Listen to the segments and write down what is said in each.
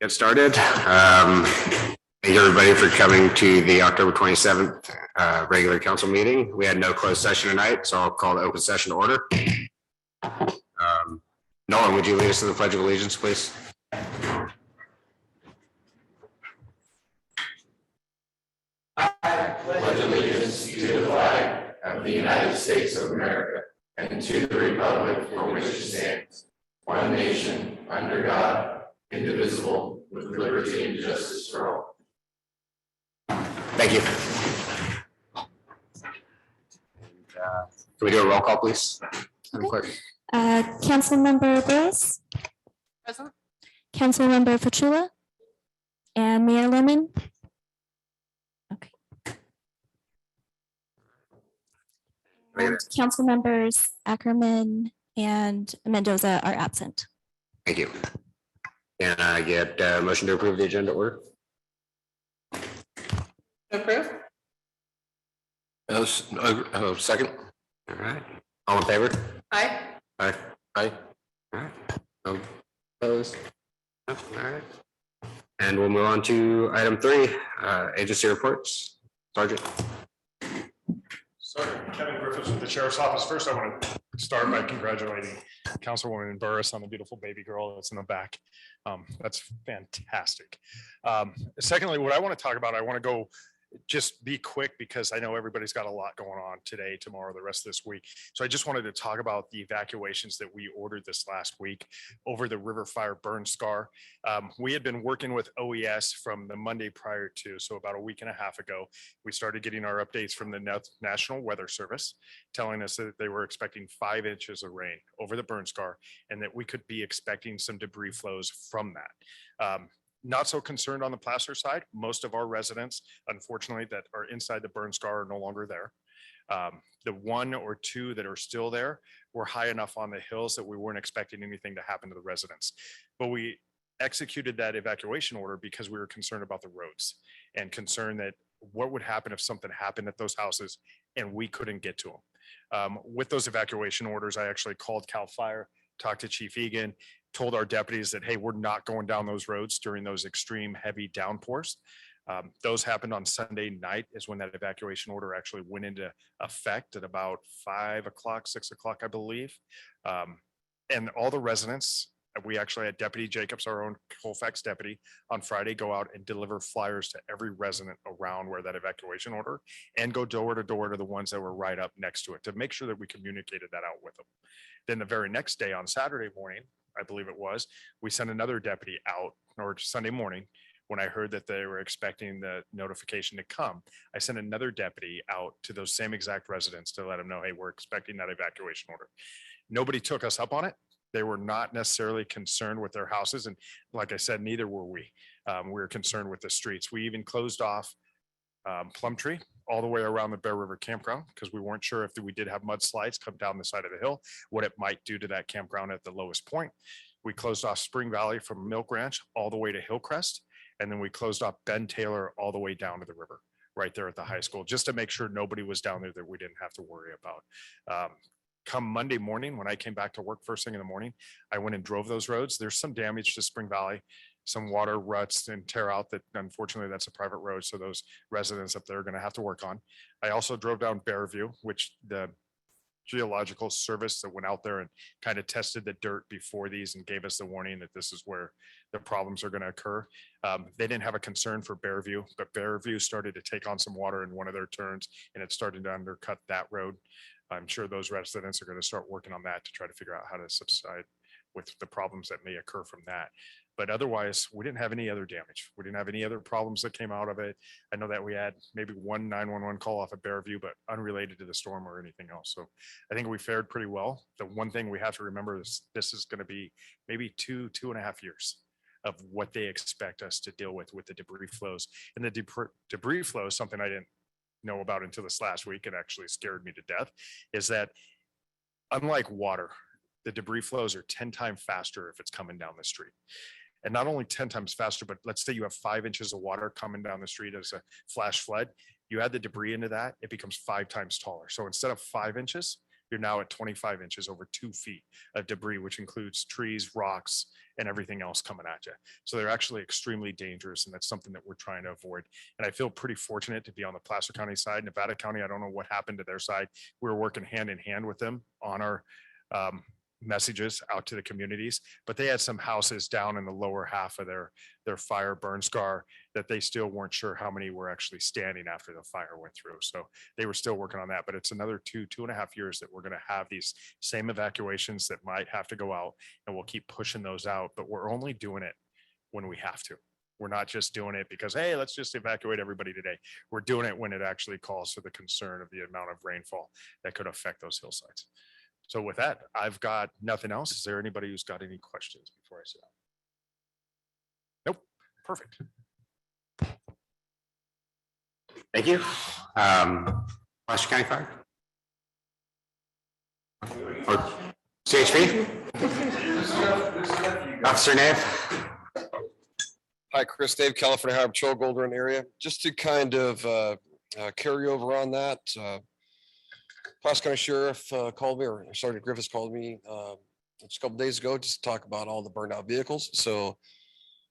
Get started. Thank you everybody for coming to the October 27th regular council meeting. We had no closed session tonight, so I'll call the open session to order. Nolan, would you lead us to the Pledge of Allegiance, please? I pledge allegiance to the flag of the United States of America and to the republic for which it stands, one nation, under God, indivisible, with liberty and justice for all. Thank you. Can we do a roll call, please? Okay. Councilmember Burris. Present. Councilmember Fatula. And Mayor Lemon. Okay. And council members Ackerman and Mendoza are absent. Thank you. Can I get a motion to approve the agenda order? Approve. Second. All right. All in favor? Aye. Aye. Aye. All right. Opposed? All right. And we'll move on to item 3, agency reports. Sergeant. Sergeant Kevin Griffiths with the Sheriff's Office. First, I want to start by congratulating Councilwoman Burris on the beautiful baby girl that's in the back. That's fantastic. Secondly, what I want to talk about, I want to go just be quick because I know everybody's got a lot going on today, tomorrow, the rest of this week. So I just wanted to talk about the evacuations that we ordered this last week over the river fire burn scar. We had been working with OES from the Monday prior to, so about a week and a half ago, we started getting our updates from the National Weather Service, telling us that they were expecting 5 inches of rain over the burn scar and that we could be expecting some debris flows from that. Not so concerned on the placer side. Most of our residents, unfortunately, that are inside the burn scar are no longer there. The 1 or 2 that are still there were high enough on the hills that we weren't expecting anything to happen to the residents. But we executed that evacuation order because we were concerned about the roads and concerned that what would happen if something happened at those houses and we couldn't get to them. With those evacuation orders, I actually called Cal Fire, talked to Chief Egan, told our deputies that, hey, we're not going down those roads during those extreme heavy downpours. Those happened on Sunday night is when that evacuation order actually went into effect at about 5 o'clock, 6 o'clock, I believe. And all the residents, we actually had Deputy Jacobs, our own Colfax deputy, on Friday go out and deliver flyers to every resident around where that evacuation order and go door to door to the ones that were right up next to it to make sure that we communicated that out with them. Then the very next day on Saturday morning, I believe it was, we sent another deputy out, or Sunday morning, when I heard that they were expecting the notification to come, I sent another deputy out to those same exact residents to let them know, hey, we're expecting that evacuation order. Nobody took us up on it. They were not necessarily concerned with their houses. And like I said, neither were we. We were concerned with the streets. We even closed off Plumtree all the way around the Bear River campground because we weren't sure if we did have mudslides come down the side of the hill, what it might do to that campground at the lowest point. We closed off Spring Valley from Milk Ranch all the way to Hillcrest. And then we closed off Ben Taylor all the way down to the river right there at the high school, just to make sure nobody was down there that we didn't have to worry about. Come Monday morning, when I came back to work first thing in the morning, I went and drove those roads. There's some damage to Spring Valley, some water ruts and tear out that unfortunately that's a private road. So those residents up there are going to have to work on. I also drove down Bearview, which the geological service that went out there and kind of tested the dirt before these and gave us the warning that this is where the problems are going to occur. They didn't have a concern for Bearview, but Bearview started to take on some water in one of their turns and it started to undercut that road. I'm sure those residents are going to start working on that to try to figure out how to subside with the problems that may occur from that. But otherwise, we didn't have any other damage. We didn't have any other problems that came out of it. I know that we had maybe one 911 call off of Bearview, but unrelated to the storm or anything else. So I think we fared pretty well. The one thing we have to remember is this is going to be maybe 2.5 years of what they expect us to deal with the debris flows. And the debris flow is something I didn't know about until this last week. It actually scared me to death, is that unlike water, the debris flows are 10 times faster if it's coming down the street. And not only 10 times faster, but let's say you have 5 inches of water coming down the street as a flash flood, you add the debris into that, it becomes 5 times taller. So instead of 5 inches, you're now at 25 inches, over 2 feet of debris, which includes trees, rocks, and everything else coming at you. So they're actually extremely dangerous, and that's something that we're trying to avoid. And I feel pretty fortunate to be on the Placer County side. Nevada County, I don't know what happened to their side. We were working hand in hand with them on our messages out to the communities, but they had some houses down in the lower half of their fire burn scar that they still weren't sure how many were actually standing after the fire went through. So they were still working on that, but it's another 2.5 years that we're going to have these same evacuations that might have to go out, and we'll keep pushing those out, but we're only doing it when we have to. We're not just doing it because, hey, let's just evacuate everybody today. We're doing it when it actually calls for the concern of the amount of rainfall that could affect those hillsides. So with that, I've got nothing else. Is there anybody who's got any questions before I sit down? Nope. Perfect. Thank you. Placer County Fire? Or CHP? Officer Nave? Hi, Chris, Dave, California High Patrol, Gold Run area. Just to kind of carry over on that, Placer County Sheriff called me, or Sergeant Griffiths called me just a couple days ago just to talk about all the burned out vehicles. So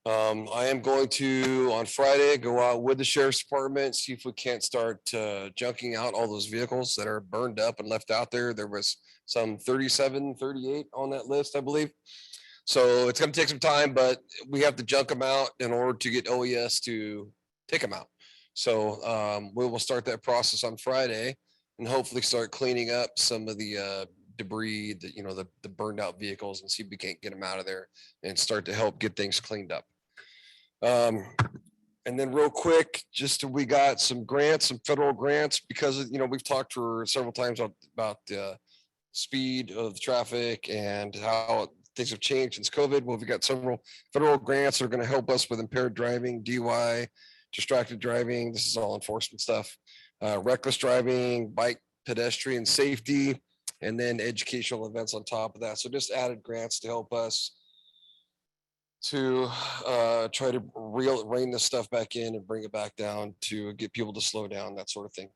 I am going to, on Friday, go out with the Sheriff's Department, see if we can't start junking out all those vehicles that are burned up and left out there. There was some 37, 38 on that list, I believe. So it's going to take some time, but we have to junk them out in order to get OES to take them out. So we will start that process on Friday and hopefully start cleaning up some of the debris that, the burned out vehicles, and see if we can't get them out of there and start to help get things cleaned up. And then real quick, we got some grants, some federal grants, because, we've talked for several times about the speed of the traffic and how things have changed since COVID. Well, we got several federal grants that are going to help us with impaired driving, DUI, distracted driving. This is all enforcement stuff, reckless driving, bike pedestrian safety, and then educational events on top of that. So just added grants to help us to try to rein this stuff back in and bring it back down to get people to slow down, that sort of thing.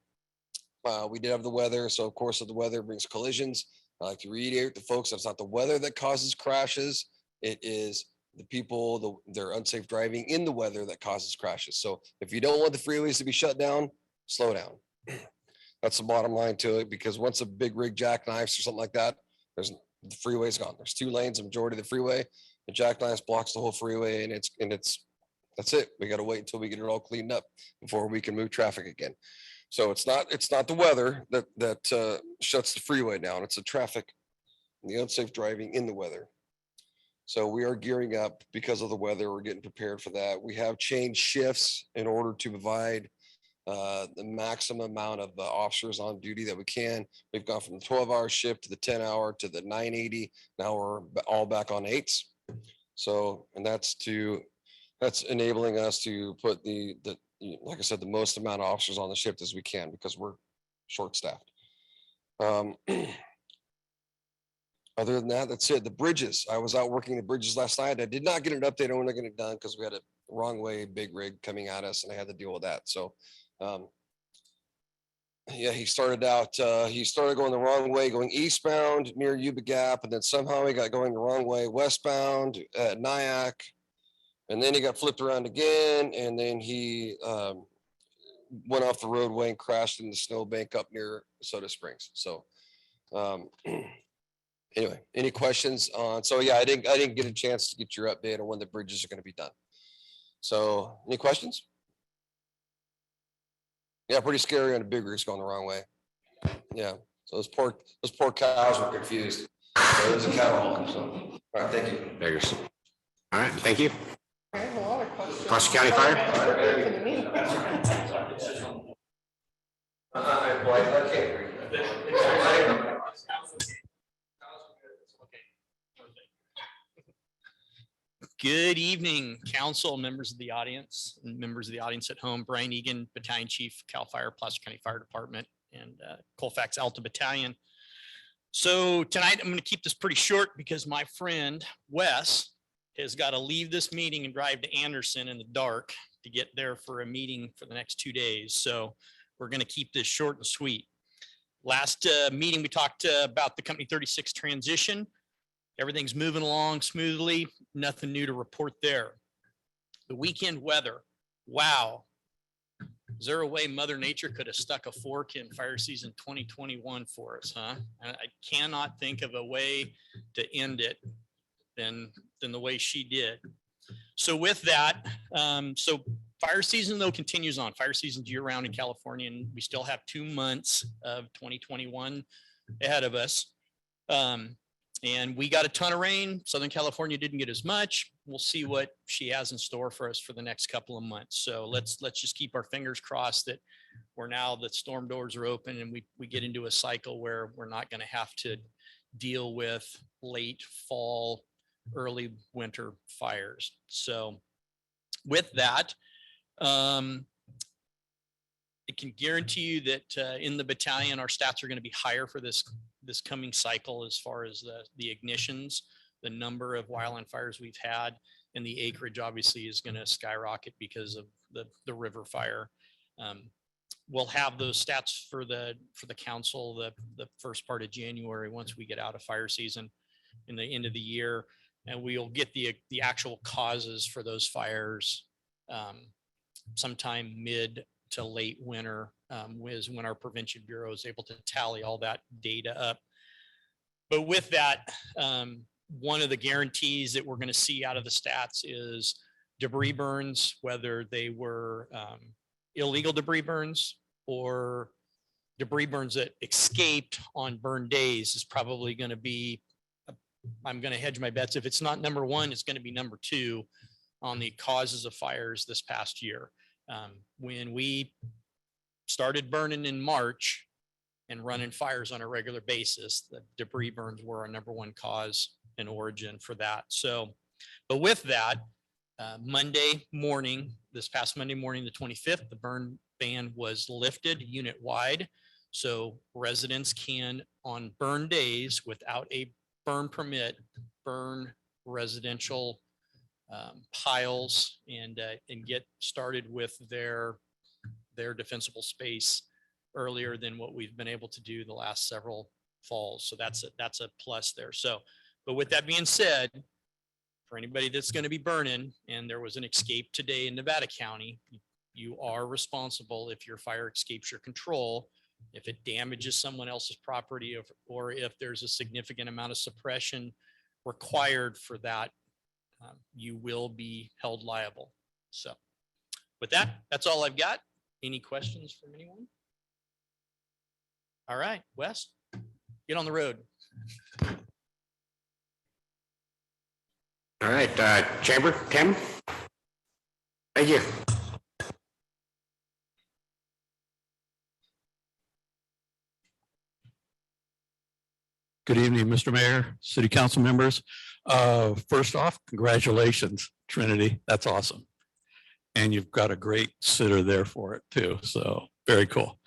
We did have the weather. So of course, if the weather brings collisions, I like to reiterate to folks, that's not the weather that causes crashes. It is the people, their unsafe driving in the weather that causes crashes. So if you don't want the freeways to be shut down, slow down. That's the bottom line to it, because once a big rig jackknifes or something like that, the freeway's gone. There's 2 lanes, the majority of the freeway. The jackknife blocks the whole freeway, and that's it. We got to wait until we get it all cleaned up before we can move traffic again. So it's not the weather that shuts the freeway down. It's the traffic, the unsafe driving in the weather. So we are gearing up because of the weather. We're getting prepared for that. We have changed shifts in order to provide the maximum amount of officers on duty that we can. We've gone from the 12-hour shift to the 10-hour to the 980. Now we're all back on 8s. So, and that's enabling us to put like I said, the most amount of officers on the shift as we can, because we're short-staffed. Other than that, that's it. The bridges. I was out working the bridges last night. I did not get an update on when they're getting it done because we had a wrong way big rig coming at us, and I had to deal with that. So, yeah, he started going the wrong way, going eastbound near Yuba Gap, and then somehow he got going the wrong way westbound at Nyack. And then he got flipped around again, and then he went off the roadway and crashed in the snowbank up near Soda Springs. So anyway, any questions on? So yeah, I didn't get a chance to get your update on when the bridges are going to be done. So any questions? Yeah, pretty scary on the big rigs going the wrong way. Yeah, so those poor cows were confused. So it was a cattle hauler. So all right, thank you. Beggars. All right, thank you. I have a lot of questions. Placer County Fire? For the meeting. Good evening, council, members of the audience, and members of the audience at home. Brian Egan, Battalion Chief, Cal Fire, Placer County Fire Department, and Colfax Alta Battalion. So tonight I'm going to keep this pretty short because my friend Wes has got to leave this meeting and drive to Anderson in the dark to get there for a meeting for the next 2 days. So we're going to keep this short and sweet. Last meeting, we talked about the Company 36 transition. Everything's moving along smoothly. Nothing new to report there. The weekend weather. Wow. Is there a way Mother Nature could have stuck a fork in fire season 2021 for us, huh? I cannot think of a way to end it than the way she did. So with that, so fire season though continues on. Fire season's year round in California, and we still have 2 months of 2021 ahead of us. And we got a ton of rain. Southern California didn't get as much. We'll see what she has in store for us for the next couple of months. So let's just keep our fingers crossed that now that storm doors are open and we get into a cycle where we're not going to have to deal with late fall, early winter fires. So with that, I can guarantee you that in the battalion, our stats are going to be higher for this coming cycle as far as the ignitions, the number of wildland fires we've had, and the acreage obviously is going to skyrocket because of the river fire. We'll have those stats for the council the first part of January once we get out of fire season in the end of the year, and we'll get the actual causes for those fires sometime mid to late winter, is when our Prevention Bureau is able to tally all that data up. But with that, one of the guarantees that we're going to see out of the stats is debris burns, whether they were illegal debris burns or debris burns that escaped on burn days, is probably going to be, I'm going to hedge my bets. If it's not number one, it's going to be number two on the causes of fires this past year. When we started burning in March and running fires on a regular basis, the debris burns were our number one cause and origin for that. So, but with that, Monday morning, this past Monday morning, the 25th, the burn ban was lifted unit wide. So residents can, on burn days without a burn permit, burn residential piles and get started with their defensible space earlier than what we've been able to do the last several falls. So that's a plus there. So, but with that being said, for anybody that's going to be burning and there was an escape today in Nevada County, you are responsible if your fire escapes your control, if it damages someone else's property, or if there's a significant amount of suppression required for that, you will be held liable. So with that, that's all I've got. Any questions from anyone? All right, Wes, get on the road. All right, Chamber, Tim? Thank you. Good evening, Mr. Mayor, City Council members. First off, congratulations, Trinity. That's awesome. And you've got a great sitter there for it too. So very cool.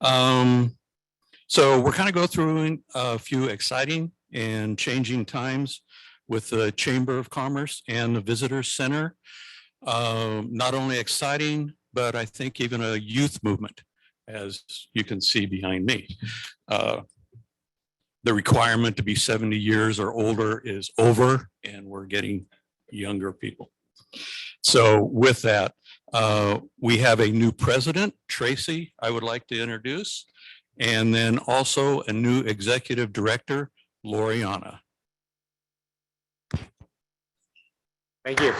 So we're kind of go through a few exciting and changing times with the Chamber of Commerce and the Visitor Center. Not only exciting, but I think even a youth movement, as you can see behind me. The requirement to be 70 years or older is over, and we're getting younger people. So with that, we have a new president, Tracy, I would like to introduce, and then also a new executive director, Loriana. Thank you.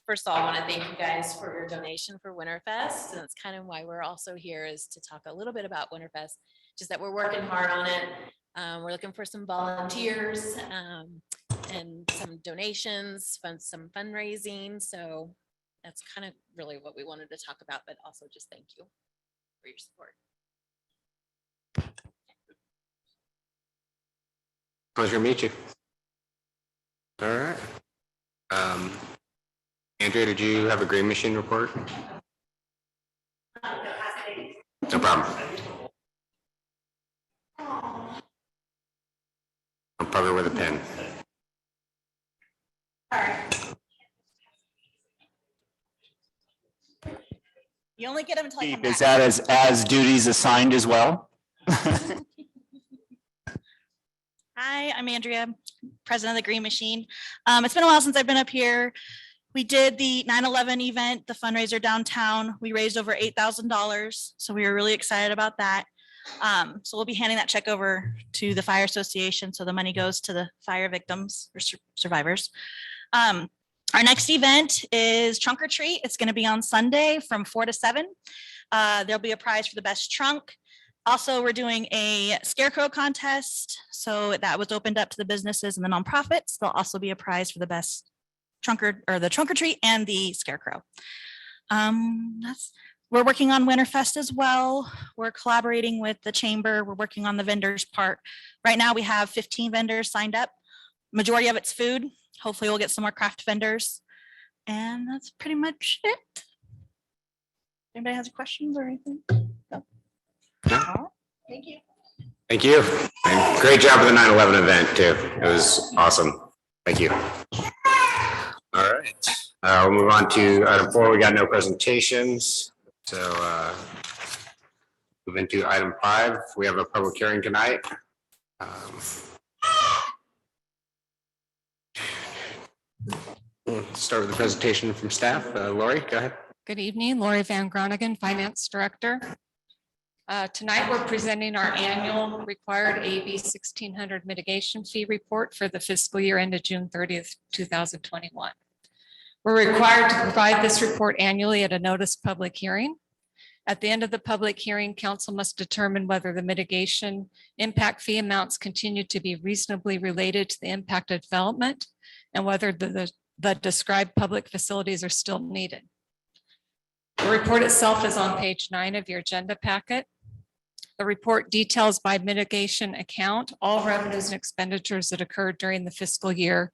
First of all, I want to thank you guys for your donation for Winterfest. And that's kind of why we're also here, is to talk a little bit about Winterfest, just that we're working hard on it. We're looking for some volunteers and some donations, some fundraising. So that's kind of really what we wanted to talk about, but also just thank you for your support. Pleasure to meet you. All right. Andrea, did you have a Green Machine report? No problem. I'm probably with a pen. You only get them until I come Is back. that as duties assigned as well? Hi, I'm Andrea, president of the Green Machine. It's been a while since I've been up here. We did the 9/11 event, the fundraiser downtown. We raised over $8,000. So we were really excited about that. So we'll be handing that check over to the Fire Association. So the money goes to the fire victims or survivors. Our next event is Trunk or Treat. It's going to be on Sunday from 4 to 7. There'll be a prize for the best trunk. Also, we're doing a scarecrow contest. So that was opened up to the businesses and the nonprofits. There'll also be a prize for the best trunk or treat and the scarecrow. We're working on Winterfest as well. We're collaborating with the chamber. We're working on the vendors part. Right now we have 15 vendors signed up. Majority of it's food. Hopefully we'll get some more craft vendors. And that's pretty much it. Anybody has questions or anything? No. Thank you. Thank you. And great job with the 9/11 event too. It was awesome. Thank you. All right. We'll move on to item 4. We got no presentations. So move into item 5. We have a public hearing tonight. We'll start with the presentation from staff. Lori, go ahead. Good evening, Lori Van Groningen, Finance Director. Tonight, we're presenting our annual required AB 1600 mitigation fee report for the fiscal year ended June 30th, 2021. We're required to provide this report annually at a notice public hearing. At the end of the public hearing, council must determine whether the mitigation impact fee amounts continue to be reasonably related to the impact of development and whether the described public facilities are still needed. The report itself is on page 9 of your agenda packet. The report details by mitigation account all revenues and expenditures that occurred during the fiscal year.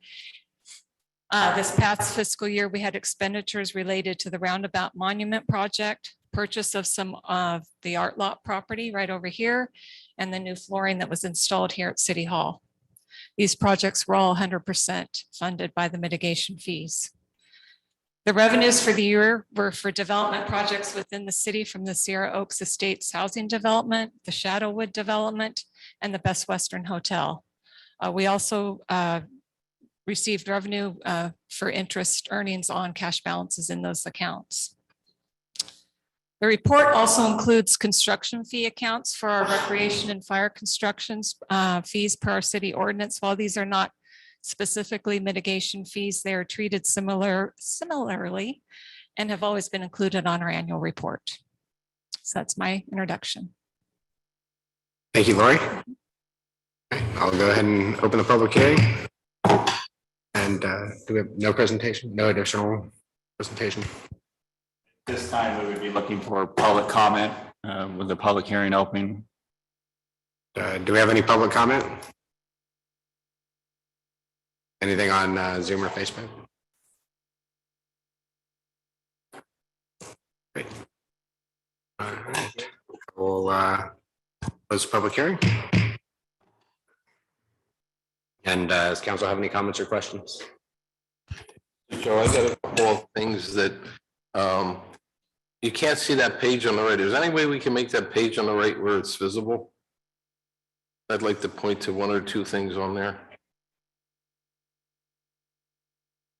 This past fiscal year, we had expenditures related to the Roundabout Monument Project, purchase of some of the art lot property right over here, and the new flooring that was installed here at City Hall. These projects were all 100% funded by the mitigation fees. The revenues for the year were for development projects within the city from the Sierra Oaks Estates Housing Development, the Shadowwood Development, and the Best Western Hotel. We also received revenue for interest earnings on cash balances in those accounts. The report also includes construction fee accounts for our recreation and fire constructions fees per our city ordinance. While these are not specifically mitigation fees, they are treated similarly and have always been included on our annual report. So that's my introduction. Thank you, Lori. I'll go ahead and open the public hearing. And do we have no presentation, no additional presentation? This time we would be looking for public comment with the public hearing opening. Do we have any public comment? Anything on Zoom or Facebook? Great. All right. We'll close the public hearing. And does council have any comments or questions? Joe, I got a couple of things that you can't see that page on the right. Is there any way we can make that page on the right where it's visible? I'd like to point to 1 or 2 things on there.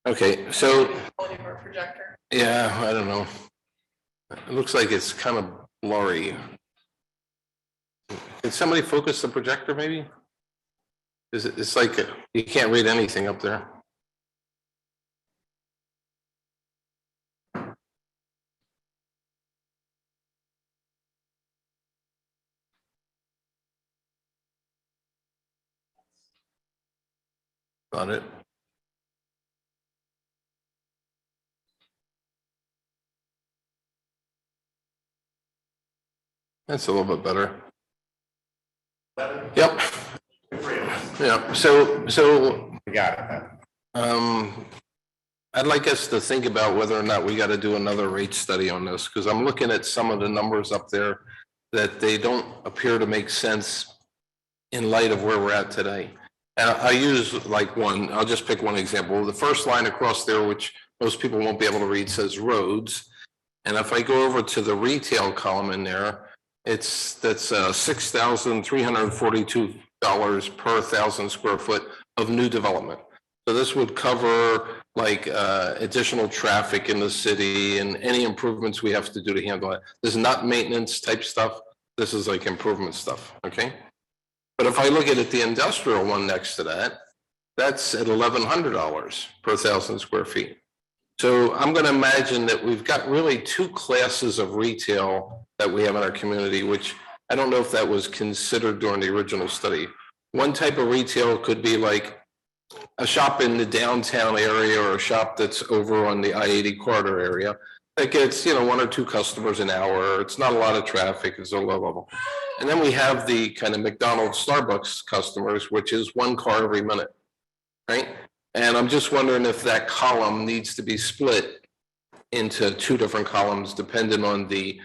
Okay, so yeah, I don't know. It looks like it's kind of blurry. Can somebody focus the projector maybe? It's like you can't read anything up there. Got it. That's a little bit better. Yep. Yeah. So We got it. I'd like us to think about whether or not we got to do another rate study on this, because I'm looking at some of the numbers up there that they don't appear to make sense in light of where we're at today. And I'll use like I'll just pick one example. The first line across there, which most people won't be able to read, says roads. And if I go over to the retail column in there, that's $6,342 per 1,000 square foot of new development. So this would cover like additional traffic in the city and any improvements we have to do to handle it. This is not maintenance type stuff. This is like improvement stuff, okay? But if I look at it, the industrial one next to that, that's at $1,100 per 1,000 square feet. So I'm going to imagine that we've got really two classes of retail that we have in our community, which I don't know if that was considered during the original study. One type of retail could be like a shop in the downtown area or a shop that's over on the I-80 corridor area that gets, you know, 1 or 2 customers an hour. It's not a lot of traffic, it's a low level. And then we have the kind of McDonald's, Starbucks customers, which is 1 car every minute, right? And I'm just wondering if that column needs to be split into 2 different columns, depending on do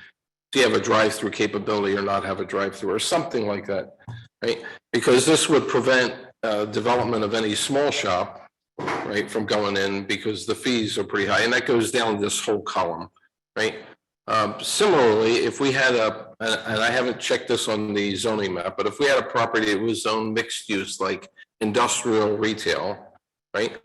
you have a drive-through capability or not have a drive-through or something like that, right? Because this would prevent development of any small shop, right, from going in because the fees are pretty high, and that goes down this whole column, right? Similarly, if we had and I haven't checked this on the zoning map, but if we had a property that was zoned mixed use, like industrial retail, right?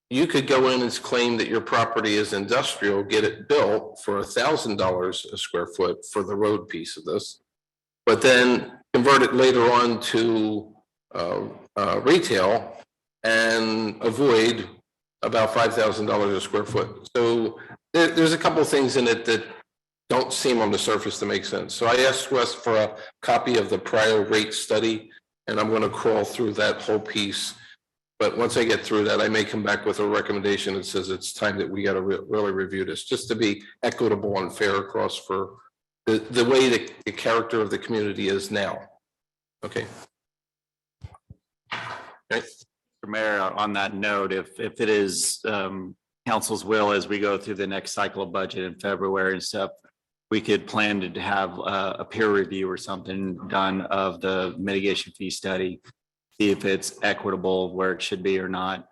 You could go in and claim that your property is industrial, get it built for $1,000 a square foot for the road piece of this, but then convert it later on to retail and avoid about $5,000 a square foot. So there's a couple of things in it that don't seem on the surface to make sense. So I asked Wes for a copy of the prior rate study, and I'm going to crawl through that whole piece. But once I get through that, I may come back with a recommendation that says it's time that we got to really review this, just to be equitable and fair across for the way the character of the community is now. Okay. Mr. Mayor, on that note, if it is council's will as we go through the next cycle of budget in February and stuff, we could plan to have a peer review or something done of the mitigation fee study, see if it's equitable where it should be or not.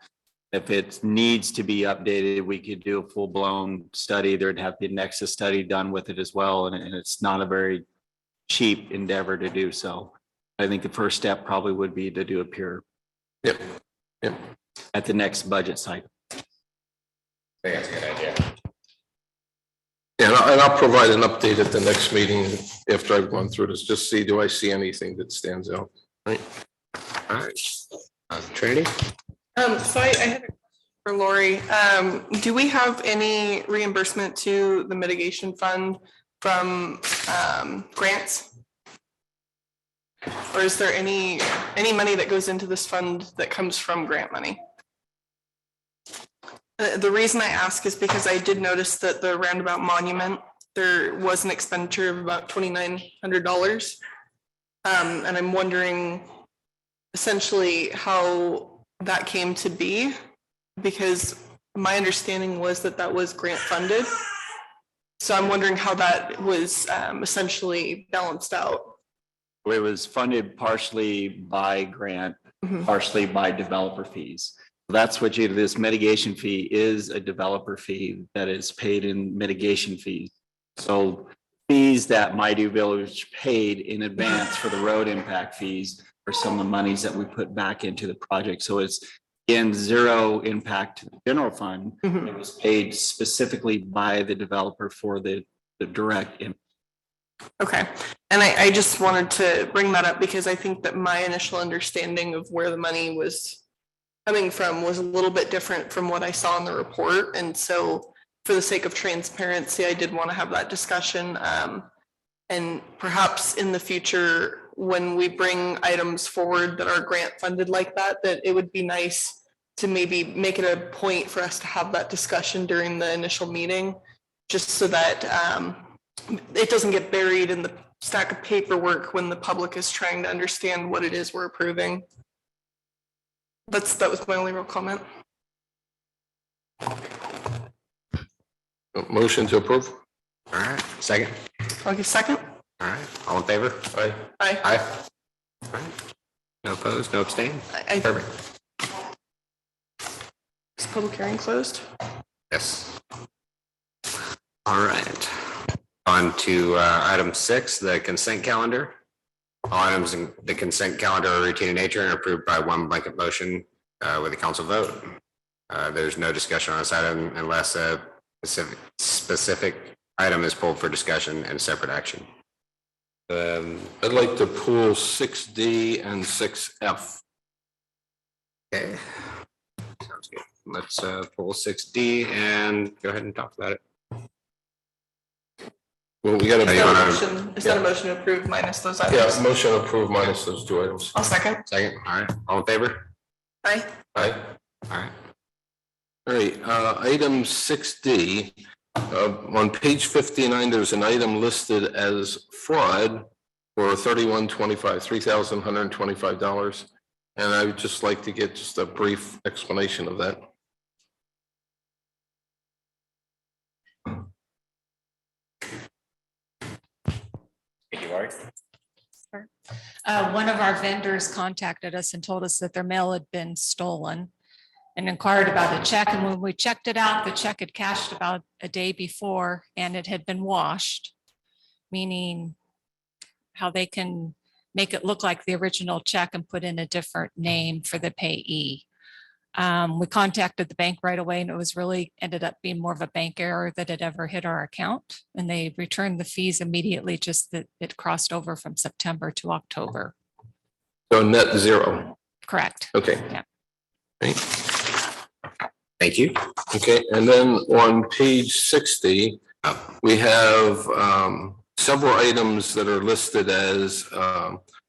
If it needs to be updated, we could do a full-blown study. There'd have to be a nexus study done with it as well, and it's not a very cheap endeavor to do so. I think the first step probably would be to do a peer. Yep. At the next budget cycle. I think that's a good idea. Yeah, and I'll provide an update at the next meeting after I've gone through this, just see, do I see anything that stands out, right? All right. Trinity? So I had a question for Lori. Do we have any reimbursement to the mitigation fund from grants? Or is there any money that goes into this fund that comes from grant money? The reason I ask is because I did notice that the roundabout monument, there was an expenditure of about $2,900. And I'm wondering essentially how that came to be, because my understanding was that that was grant funded. So I'm wondering how that was essentially balanced out. It was funded partially by grant, partially by developer fees. That's what you do. This mitigation fee is a developer fee that is paid in mitigation fees. So fees that Mighty Village paid in advance for the road impact fees are some of the monies that we put back into the project. So it's again, zero impact to the general fund. It was paid specifically by the developer for the direct impact. Okay, and I just wanted to bring that up because I think that my initial understanding of where the money was coming from was a little bit different from what I saw in the report. And so for the sake of transparency, I did want to have that discussion. And perhaps in the future, when we bring items forward that are grant funded like that, that it would be nice to maybe make it a point for us to have that discussion during the initial meeting, just so that it doesn't get buried in the stack of paperwork when the public is trying to understand what it is we're approving. That was my only real comment. Motion to approve. All right, second. Okay, second. All right, all in favor? Aye. Aye. Aye. All right. No opposed, no abstain? Perfect. Is public hearing closed? Yes. All right. on to item 6, the consent calendar. All items in the consent calendar are routine in nature and approved by one blanket motion with a council vote. There's no discussion on this item unless a specific item is pulled for discussion and separate action. I'd like to pull 6D and 6F. Okay. Sounds good. Let's pull 6D and go ahead and talk about it. Well, we got Is to. that a motion to approve minus those items? Yeah, motion approved minus those 2 items. I'll second. Second. All right. All in favor? Aye. Aye. All right. All right, item 6D, on page 59, there's an item listed as fraud for $3,125. And I would just like to get just a brief explanation of that. Thank you, Laurie. One of our vendors contacted us and told us that their mail had been stolen and inquired about a check. And when we checked it out, the check had cashed about a day before and it had been washed, meaning how they can make it look like the original check and put in a different name for the payee. We contacted the bank right away and it was really ended up being more of a bank error that had ever hit our account. And they returned the fees immediately, just that it crossed over from September to October. So net zero. Correct. Okay. Yeah. Right. Thank you. Okay, and then on page 60, we have several items that are listed as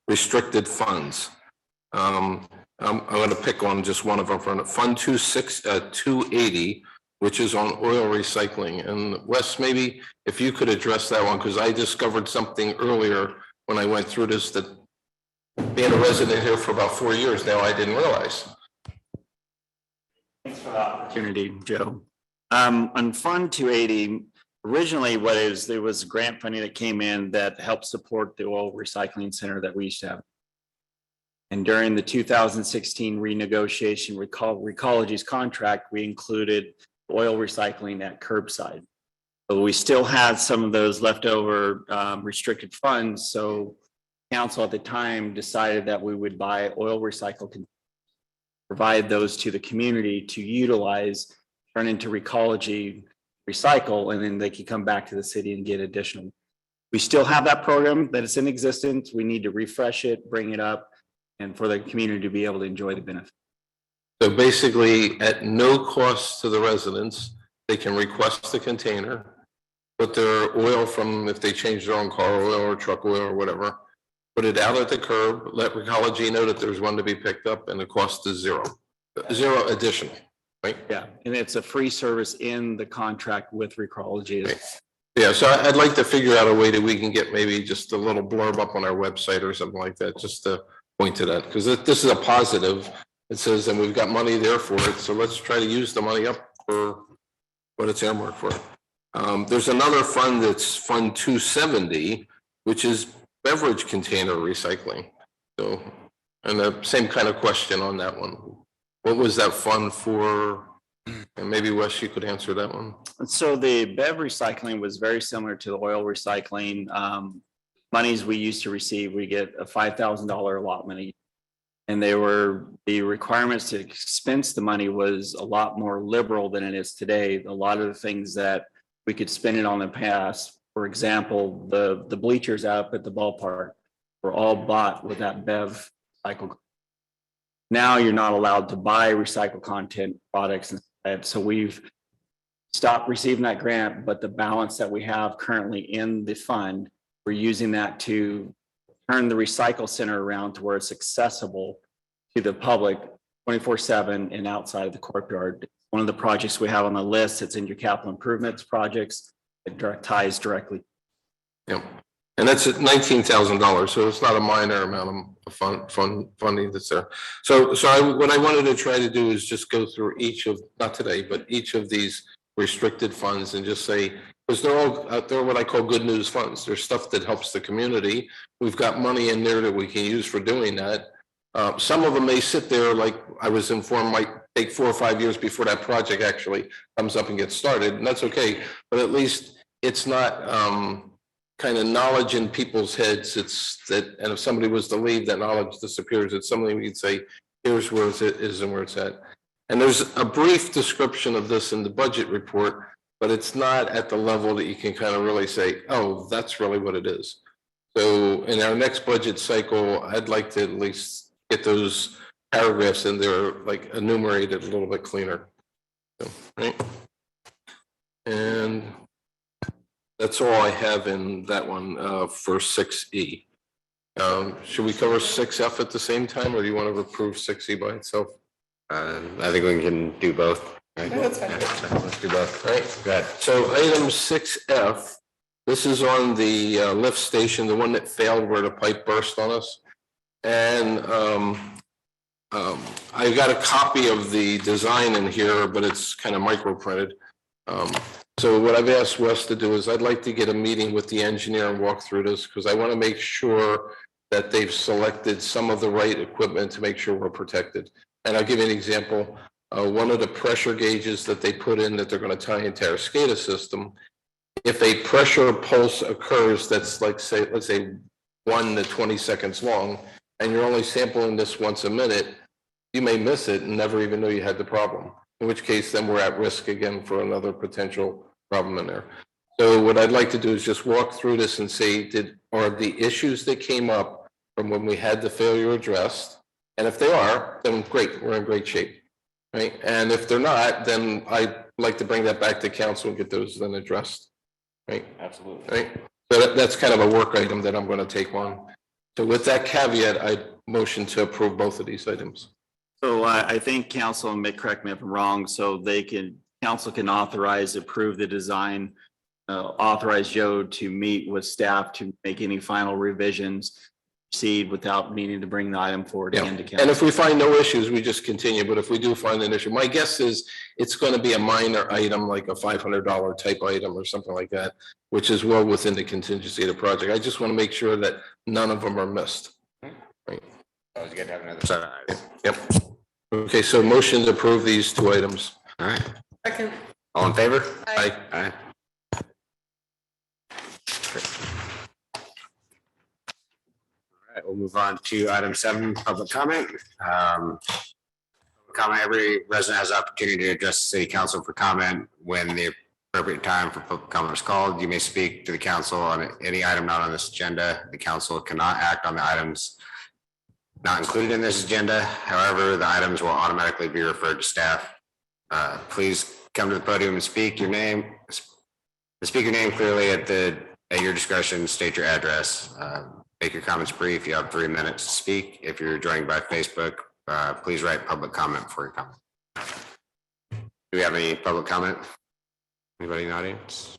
restricted funds. I'm going to pick on just one of them. Fund 280, which is on oil recycling. And Wes, maybe if you could address that one, because I discovered something earlier when I went through this that being a resident here for about 4 years now, I didn't realize. Thanks for the opportunity, Joe. On Fund 280, originally there was grant funding that came in that helped support the oil recycling center that we used to have. And during the 2016 renegotiation Recology's contract, we included oil recycling at curbside. But we still had some of those leftover restricted funds. So council at the time decided that we would buy oil recycle, provide those to the community to utilize, turn into Recology, recycle, and then they could come back to the city and get additional. We still have that program that is in existence. We need to refresh it, bring it up, and for the community to be able to enjoy the benefit. So basically, at no cost to the residents, they can request a container, put their oil from, if they change their own car oil or truck oil or whatever, put it out at the curb, let Recology know that there's one to be picked up, and the cost is zero additional, right? Yeah, and it's a free service in the contract with Recology. Okay. Yeah, so I'd like to figure out a way that we can get maybe just a little blurb up on our website or something like that, just to point to that, because this is a positive. It says, and we've got money there for it, so let's try to use the money up for what it's earmarked for. There's another fund that's Fund 270, which is beverage container recycling. So, and the same kind of question on that one. What was that fund for? And maybe Wes, you could answer that one. So the bev recycling was very similar to the oil recycling. Monies we used to receive, we get a $5,000 allotment. And the requirements to expense the money was a lot more liberal than it is today. A lot of the things that we could spend it on in the past, for example, the bleachers up at the ballpark were all bought with that bev cycle. Now you're not allowed to buy recycled content products instead. So we've stopped receiving that grant, but the balance that we have currently in the fund, we're using that to turn the recycle center around to where it's accessible to the public 24/7 and outside of the courtyard. One of the projects we have on the list, it's in your capital improvements projects. It ties directly. Yeah, and that's at $19,000, so it's not a minor amount of funding that's there. So what I wanted to try to do is just go through each of, not today, but each of these restricted funds and just say, because they're all out there, what I call good news funds. There's stuff that helps the community. We've got money in there that we can use for doing that. Some of them may sit there, like I was informed, might take 4 or 5 years before that project actually comes up and gets started, and that's okay. But at least it's not kind of knowledge in people's heads. It's that, and if somebody was to leave, that knowledge disappears. It's something we could say, here's where it is and where it's at. And there's a brief description of this in the budget report, but it's not at the level that you can kind of really say, oh, that's really what it is. So in our next budget cycle, I'd like to at least get those paragraphs in there, like enumerated a little bit cleaner. So, right. And that's all I have in that one for 6E. Should we cover 6F at the same time, or do you want to approve 6E by itself? I think we can do both. Right? No, that's fine. Yeah, so let's do both. Right. Go ahead. So item 6F, this is on the lift station, the one that failed where the pipe burst on us. And I've got a copy of the design in here, but it's kind of micro printed. So what I've asked Wes to do is I'd like to get a meeting with the engineer and walk through this, because I want to make sure that they've selected some of the right equipment to make sure we're protected. And I'll give you an example. One of the pressure gauges that they put in that they're going to tie into our SCADA system, if a pressure pulse occurs that's like, say, let's say 1 to 20 seconds long, and you're only sampling this once a minute, you may miss it and never even know you had the problem. In which case, then we're at risk again for another potential problem in there. So what I'd like to do is just walk through this and say, are the issues that came up from when we had the failure addressed? And if they are, then great, we're in great shape, right? And if they're not, then I'd like to bring that back to council and get those then addressed, right? Absolutely. Right. So that's kind of a work item that I'm going to take on. So with that caveat, I motion to approve both of these items. So I think council, and Mick, correct me if I'm wrong, so council can approve the design, authorize Joe to meet with staff to make any final revisions, proceed without needing to bring the item forward again to council. And if we find no issues, we just continue. But if we do find an issue, my guess is it's going to be a minor item, like a $500 type item or something like that, which is well within the contingency of the project. I just want to make sure that none of them are missed. Right. Always good to have another set of eyes. Yep. Okay, so motion to approve these two items. All right. Second. All in favor? Aye. Aye. All right, we'll move on to item 7, public comment. Every resident has the opportunity to address the city council for comment. When the appropriate time for public comment is called, you may speak to the council on any item not on this agenda. The council cannot act on the items not included in this agenda. However, the items will automatically be referred to staff. Please come to the podium and speak your name. Speak your name clearly at your discretion. State your address. Make your comments brief. You have 3 minutes to speak. If you're joining by Facebook, please write public comment before your comment. Do we have any public comment? Anybody in the audience?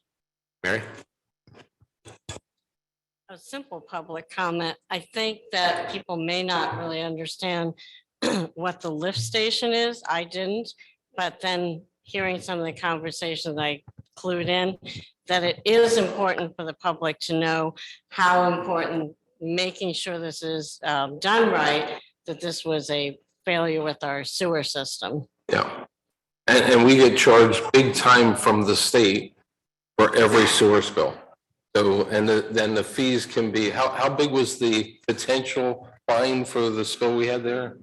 Mary? A simple public comment. I think that people may not really understand what the lift station is. I didn't, but then hearing some of the conversations I clued in, that it is important for the public to know how important making sure this is done right, that this was a failure with our sewer system. Yeah. And we get charged big time from the state for every sewer spill. So, and then the fees can be, how big was the potential fine for the spill we had there?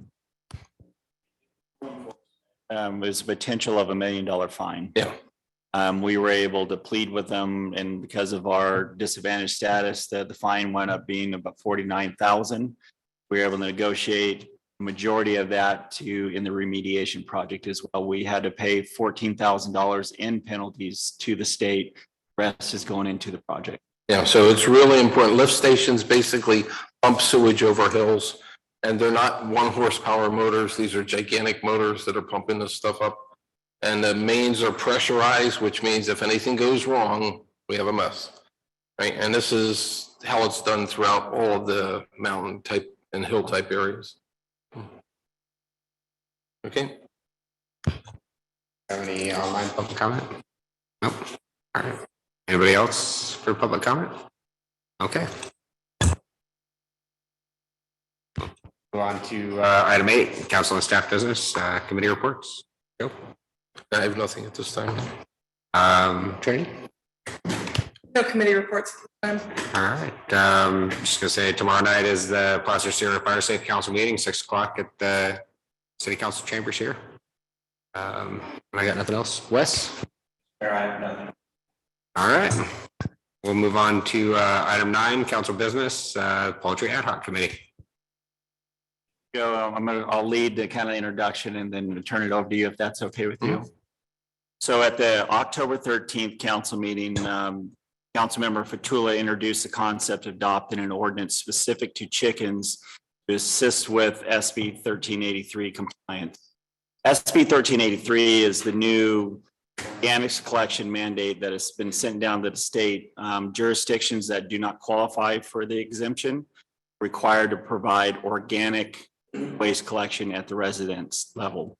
There's a potential of $1 million fine. Yeah. We were able to plead with them, and because of our disadvantaged status, the fine went up being about 49,000. We were able to negotiate the majority of that in the remediation project as well. We had to pay $14,000 in penalties to the state. The rest is going into the project. Yeah, so it's really important. Lift stations basically pump sewage over hills, and they're not 1 horsepower motors. These are gigantic motors that are pumping this stuff up. And the mains are pressurized, which means if anything goes wrong, we have a mess, right? And this is how it's done throughout all of the mountain type and hill type areas. Okay. Have any online public comment? Nope. All right. Anybody else for public comment? Okay. Move on to item 8, council and staff business, committee reports. Go. I have nothing at this time. Trinity? No committee reports. All right, just gonna say tomorrow night is the Placer Sierra Fire Safe Council meeting, 6 o'clock at the City Council chambers here. I got nothing else. Wes? I have nothing. All right, we'll move on to item 9, council business, poultry ad hoc committee. I'll lead the kind of introduction and then turn it over to you if that's okay with you. So at the October 13th council meeting, Councilmember Fatula introduced the concept of adopting an ordinance specific to chickens to assist with SB 1383 compliance. SB 1383 is the new organics collection mandate that has been sent down to the state. Jurisdictions that do not qualify for the exemption required to provide organic waste collection at the residence level.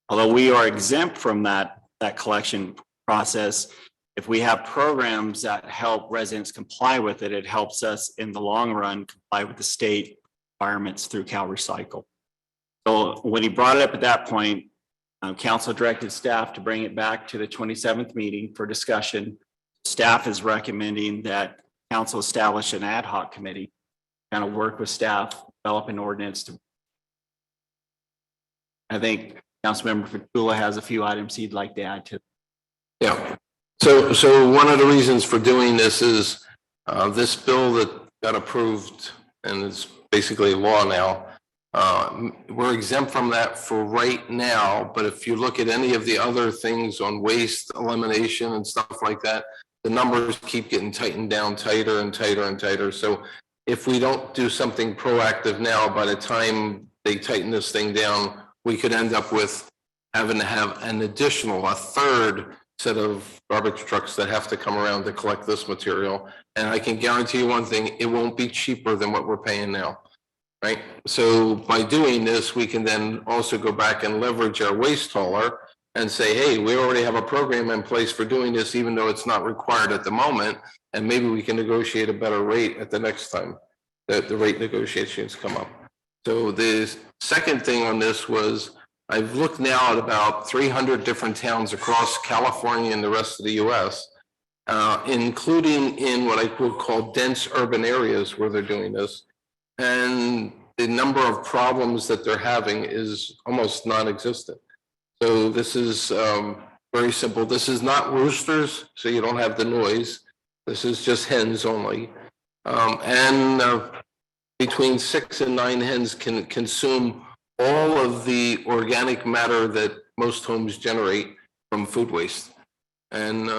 Although we are exempt from that collection process, if we have programs that help residents comply with it, it helps us in the long run comply with the state requirements through Cal Recycle. So when he brought it up at that point, council directed staff to bring it back to the 27th meeting for discussion. Staff is recommending that council establish an ad hoc committee, kind of work with staff, develop an ordinance to. I think Councilmember Fatula has a few items he'd like to add to. Yeah. So one of the reasons for doing this is this bill that got approved and it's basically law now. We're exempt from that for right now, but if you look at any of the other things on waste elimination and stuff like that, the numbers keep getting tightened down tighter and tighter and tighter. So if we don't do something proactive now, by the time they tighten this thing down, we could end up with having to have an additional, a third set of garbage trucks that have to come around to collect this material. And I can guarantee you one thing, it won't be cheaper than what we're paying now, right? So by doing this, we can then also go back and leverage our waste hauler and say, hey, we already have a program in place for doing this, even though it's not required at the moment. And maybe we can negotiate a better rate at the next time that the rate negotiations come up. So the second thing on this was, I've looked now at about 300 different towns across California and the rest of the US, including in what I would call dense urban areas where they're doing this. And the number of problems that they're having is almost non-existent. So this is very simple. This is not roosters, so you don't have the noise. This is just hens only. Between 6 and 9 hens can consume all of the organic matter that most homes generate from food waste. And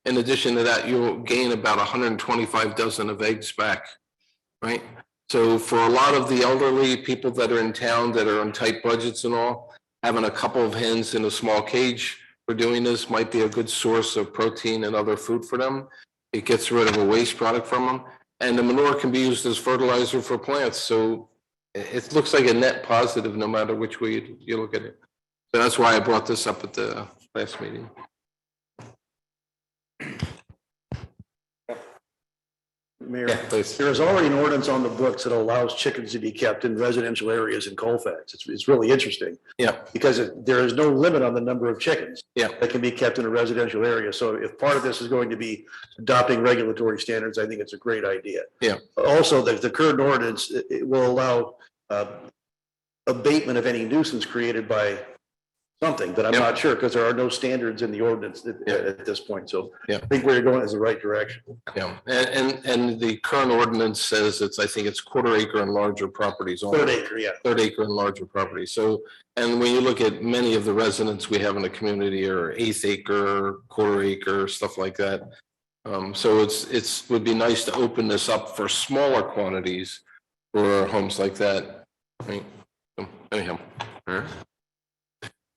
in addition to that, you'll gain about 125 dozen of eggs back, right? So for a lot of the elderly people that are in town that are on tight budgets and all, having a couple of hens in a small cage for doing this might be a good source of protein and other food for them. It gets rid of a waste product from them. And the manure can be used as fertilizer for plants. So it looks like a net positive no matter which way you look at it. So that's why I brought this up at the last meeting. Mayor, there is already an ordinance on the books that allows chickens to be kept in residential areas in Colfax. It's really interesting. Yeah. Because there is no limit on the number of chickens. Yeah. That can be kept in a residential area. So if part of this is going to be adopting regulatory standards, I think it's a great idea. Yeah. Also, the current ordinance, it will allow abatement of any nuisance created by something, but I'm not sure because there are no standards in the ordinance at this point. So I think where you're going is the right direction. Yeah, and the current ordinance says I think it's quarter acre and larger properties. Only. Third acre, yeah. Third acre and larger properties. So, and when you look at many of the residents we have in the community are eighth acre, quarter acre, stuff like that. So it's would be nice to open this up for smaller quantities for homes like that. Right. So anyhow. All right.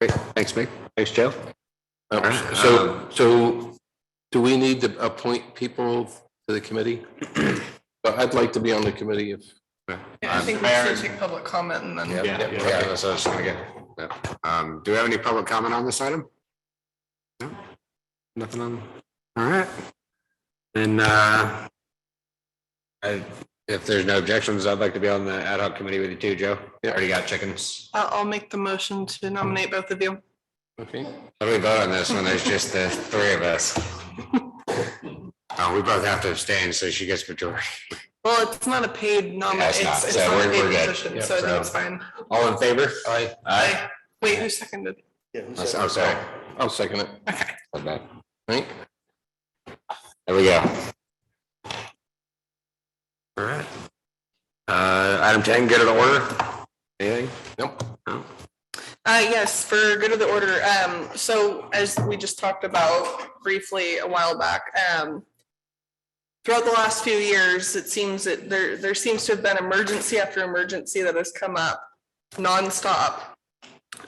Great. Thanks, Mick. Thanks, Joe. So do we need to appoint people to the committee? But I'd like to be on the committee if. Yeah, I think we should take public comment and then. Yeah, that's what I was gonna get. Yeah. Do we have any public comment on this item? No, nothing on. All right. And if there's no objections, I'd like to be on the ad hoc committee with you too, Joe. You already got chickens. I'll make the motion to nominate both of you. Okay. How do we vote on this when there's just the three of us? We both have to abstain, so she gets majority. Well, it's not a paid nomination. Yeah, it's not. It's So not a we're paid good. position, Yep, so I think so- it's fine. All in favor? Aye. Aye. Wait, who seconded? Yeah, Oh, sorry. I'll second it. My bad. Right? There we go. All right. Item 10, good of the order. Anything? Nope. No? Yes, for good of the order. So as we just talked about briefly a while back, throughout the last few years, it seems that there seems to have been emergency after emergency that has come up nonstop.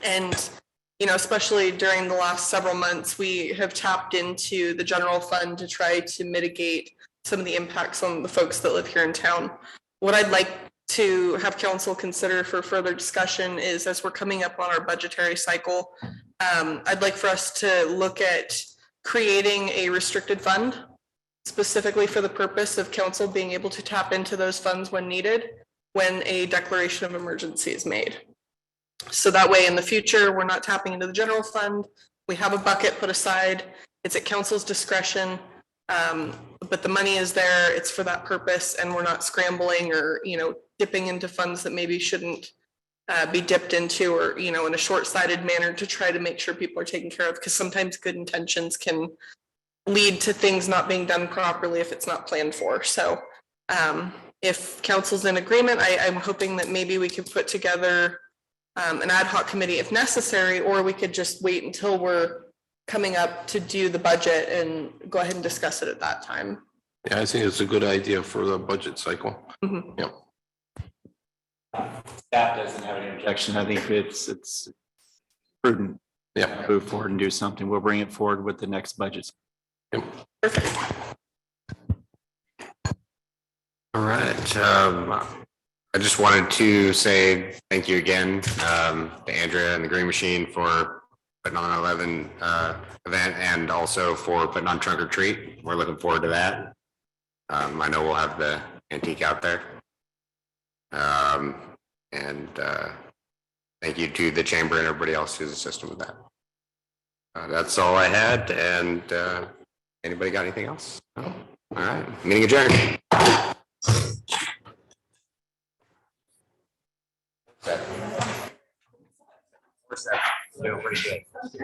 And, you know, especially during the last several months, we have tapped into the general fund to try to mitigate some of the impacts on the folks that live here in town. What I'd like to have council consider for further discussion is, as we're coming up on our budgetary cycle, I'd like for us to look at creating a restricted fund specifically for the purpose of council being able to tap into those funds when needed, when a declaration of emergency is made. So that way in the future, we're not tapping into the general fund. We have a bucket put aside. It's at council's discretion. But the money is there, it's for that purpose, and we're not scrambling or, you know, dipping into funds that maybe shouldn't be dipped into, or, you know, in a short-sighted manner to try to make sure people are taken care of, because sometimes good intentions can lead to things not being done properly if it's not planned for. So if council's in agreement, I'm hoping that maybe we could put together an ad hoc committee if necessary, or we could just wait until we're coming up to do the budget and go ahead and discuss it at that time. Yeah, I think it's a good idea for the budget cycle. Mhm. Yep. Staff doesn't have any objection. I think it's prudent. Yeah. Move forward and do something. We'll bring it forward with the next budget. Yep. Perfect. All right. I just wanted to say thank you again to Andrea and the Green Machine for putting on an 11 event, and also for putting on Trunk or Treat. We're looking forward to that. I know we'll have the antique out there. And thank you to the chamber and everybody else who's assisted with that. That's all I had. And anybody got anything else? No? All right. Meeting adjourned. Doing pretty good.